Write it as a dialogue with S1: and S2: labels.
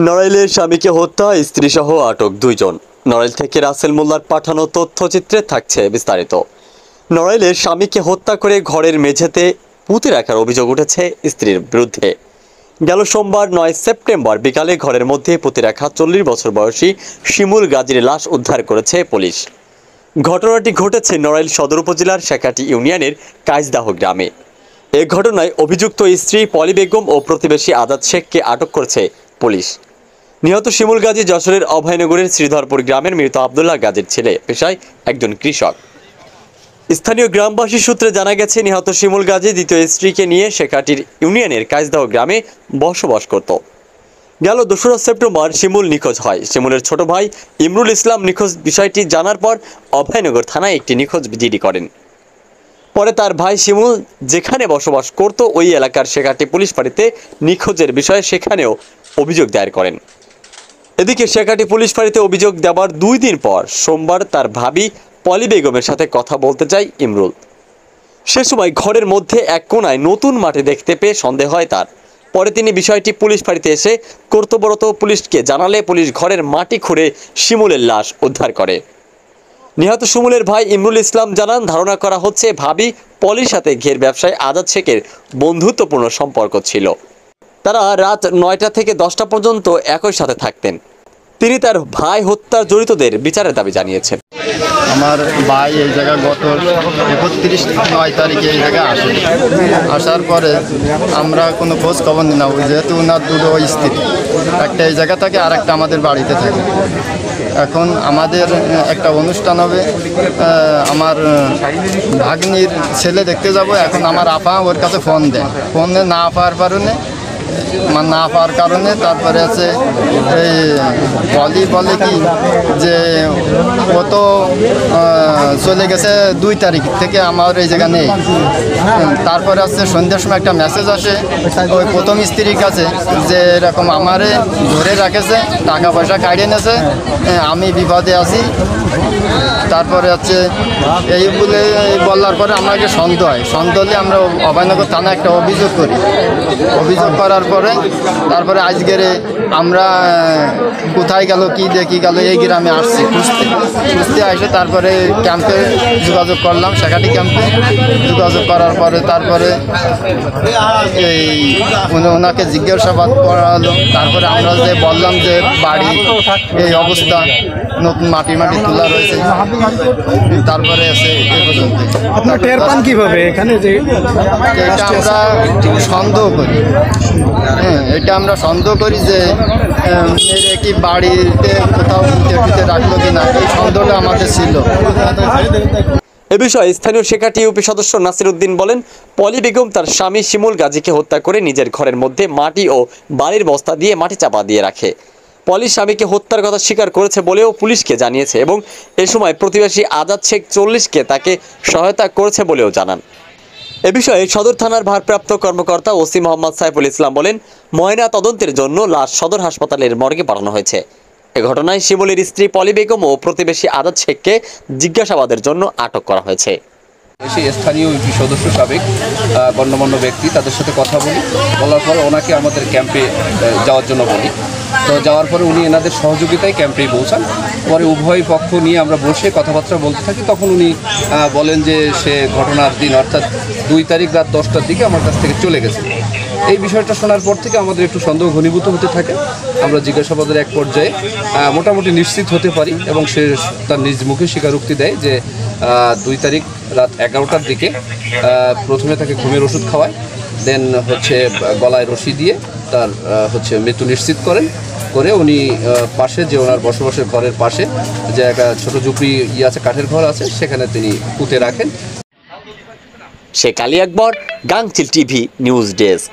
S1: নড়াইলের স্বামীকে হত্যা, স্ত্রীসহ আটক 2 জন। নড়াইল থেকে রাসেল মোল্লার পাঠানো তথ্যচিত্রে থাকছে বিস্তারিত। নড়াইলের স্বামীকে হত্যা করে ঘরের মেঝেতে পুঁতে রাখার অভিযোগ উঠেছে স্ত্রীর বিরুদ্ধে। গেল সোমবার 9 সেপ্টেম্বর বিকালে ঘরের মধ্যে পুঁতে রাখা 40 বছর বয়সী শিমুল গাজীর লাশ উদ্ধার করেছে পুলিশ। ঘটনাটি ঘটেছে নড়াইল সদর উপজেলার শেখাটি ইউনিয়নের কাইজদাহ গ্রামে। এই ঘটনায় অভিযুক্ত স্ত্রী পলি বেগম ও প্রতিবেশী আজাদ শেখকে আটক করেছে পুলিশ। নিহত শিমুল গাজী যশোরের অভয়নগরের শ্রীধরপুর গ্রামের মৃত আব্দুল্লাহ গাজীর ছেলে, পেশায় একজন কৃষক। স্থানীয় গ্রামবাসী সূত্রে জানা গেছে, নিহত শিমুল গাজী দ্বিতীয় স্ত্রীকে নিয়ে শেখাটির ইউনিয়নের কাইজদাহ গ্রামে বসবাস করত। গেল 2 সেপ্টেম্বর শিমুল নিখোঁজ হয়। শিমুলের ছোট ভাই ইমরুল ইসলাম নিখোঁজ বিষয়টি জানার পর অভয়নগর থানায় একটি নিখোঁজ জিডি করেন। পরে তার ভাই শিমুল যেখানে বসবাস করত ওই এলাকার শেখাটি পুলিশ ফাঁড়িতে নিখোঁজের বিষয়ে সেখানেও অভিযোগ দায়ের করেন। এদিকে শেখাটি পুলিশ ফাঁড়িতে অভিযোগ দেওয়ার 2 দিন পর সোমবার তার ভাবি পলি বেগমের সাথে কথা বলতে যায় ইমরুল। সে সময় ঘরের মধ্যে এক কোণায় নতুন মাটি দেখতে পেয়ে সন্দেহ হয় তার। পরে তিনি বিষয়টি পুলিশ ফাঁড়িতে এসে কর্তব্যরত পুলিশকে জানালে পুলিশ ঘরের মাটি খুঁড়ে শিমুলের লাশ উদ্ধার করে। নিহত শিমুলের ভাই ইমরুল ইসলাম জানান, ধারণা করা হচ্ছে ভাবি পলির সাথে ঘের ব্যবসায়ী আজাদ শেখের বন্ধুত্বপূর্ণ সম্পর্ক ছিল। তারা রাত 9টা থেকে 10টা পর্যন্ত একই সাথে থাকতেন। তিনি তার ভাই হত্যার জড়িতদের বিচারের দাবি জানিয়েছেন।
S2: আমার ভাই এই জায়গায় গত 31/9 তারিখে এই জায়গায় আসার পরে আমরা কোনো খোঁজ খবর নিই না। যেহেতু ওনার 2 স্ত্রী, একটা এই জায়গা থাকে আর একটা আমাদের বাড়িতে থাকে। এখন আমাদের একটা অনুষ্ঠান হবে, আমার ভাগ্নির ছেলে দেখতে যাব। এখন আমার আপা ওর কাছে ফোন দেয়, ফোনে না পাওয়ার কারণে তারপরে আছে এই বলে কি যে ও তো চলে গেছে 2 তারিখ থেকে, আমার এই জায়গা নেই। তারপরে আছে সন্ধ্যার সময় একটা মেসেজ আসে ওই প্রথম স্ত্রীর কাছে যে এরকম আমারে ধরে রাখেছে, টাকা পয়সা কাটিয়ে নিয়েছে, আমি বিপদে আছি। তারপরে হচ্ছে এই বলে বলার পরে আমাকে সন্দেহ হয়। সন্দেহ হলে আমরা অভয়নগর থানায় একটা অভিযোগ করি। অভিযোগ করার পরে তারপরে আজকের আমরা কোথায় গেল কি দেখি গেল এই গ্রামে আসছি খুঁজতে আসে। তারপরে ক্যাম্পে যোগাযোগ করলাম, শেখাটি ক্যাম্পে যোগাযোগ করার পরে তারপরে এই ওনাকে জিজ্ঞাসাবাদ করা হলো। তারপরে আমরা যে বললাম যে বাড়ি এই অবস্থা, নতুন মাটি তোলা রয়েছে। তারপরে এসে
S3: কিভাবে এখানে যে
S2: এটা আমরা সন্দেহ করি, এটা আমরা সন্দেহ করি যে মেয়েরা কি বাড়িতে কোথাও পুঁতে রাখলো কিনা, এই সন্দেহটা আমাদের ছিল।
S1: এ বিষয়ে স্থানীয় শেখাটি ইউপি সদস্য নাসির উদ্দিন বলেন, পলি বেগম তার স্বামী শিমুল গাজীকে হত্যা করে নিজের ঘরের মধ্যে মাটি ও বাড়ির বস্তা দিয়ে মাটি চাপা দিয়ে রাখে। পলি স্বামীকে হত্যার কথা স্বীকার করেছে বলেও পুলিশকে জানিয়েছে এবং এ সময় প্রতিবেশী আজাদ শেখ 40কে তাকে সহায়তা করেছে বলেও জানান। এ বিষয়ে সদর থানার ভারপ্রাপ্ত কর্মকর্তা ওসি মোহাম্মদ সাইফুল ইসলাম বলেন, ময়না তদন্তের জন্য লাশ সদর হাসপাতালের মর্গে পাঠানো হয়েছে। এ ঘটনায় শিমুলের স্ত্রী পলি বেগম ও প্রতিবেশী আজাদ শেখকে জিজ্ঞাসাবাদের জন্য আটক করা হয়েছে।
S4: সেই স্থানীয় ইউপি সদস্য, সাবেক গণ্যমান্য ব্যক্তি, তাদের সাথে কথা বলার পর ওনাকে আমাদের ক্যাম্পে যাওয়ার জন্য বলি। তো যাওয়ার পরে উনি এনাদের সহযোগিতায় ক্যাম্পেই পৌঁছান। পরে উভয় পক্ষ নিয়ে আমরা বসে কথাবার্তা বলতে থাকি। তখন উনি বলেন যে সে ঘটনার দিন অর্থাৎ 2 তারিখ রাত 10টার দিকে আমার কাছ থেকে চলে গেছে। এই বিষয়টা শোনার পর থেকে আমাদের একটু সন্দেহ ঘনীভূত হতে থাকে। আমরা জিজ্ঞাসাবাদের এক পর্যায়ে মোটামুটি নিশ্চিত হতে পারি এবং সে তার নিজ মুখে স্বীকারোক্তি দেয় যে 2 তারিখ রাত 11টার দিকে প্রথমে তাকে ঘুমের ওষুধ খাওয়ায়, দেন হচ্ছে গলায় রশি দিয়ে তার হচ্ছে মৃত্যু নিশ্চিত করে উনি পাশে যে ওনার বসবাসের ঘরের পাশে যে একটা ছোট ঝুপড়ি আছে, কাঠের ঘর আছে, সেখানে তিনি পুঁতে রাখেন।
S1: শেখ আলী আকবর, গাংচিল টিভি নিউজ ডেস্ক।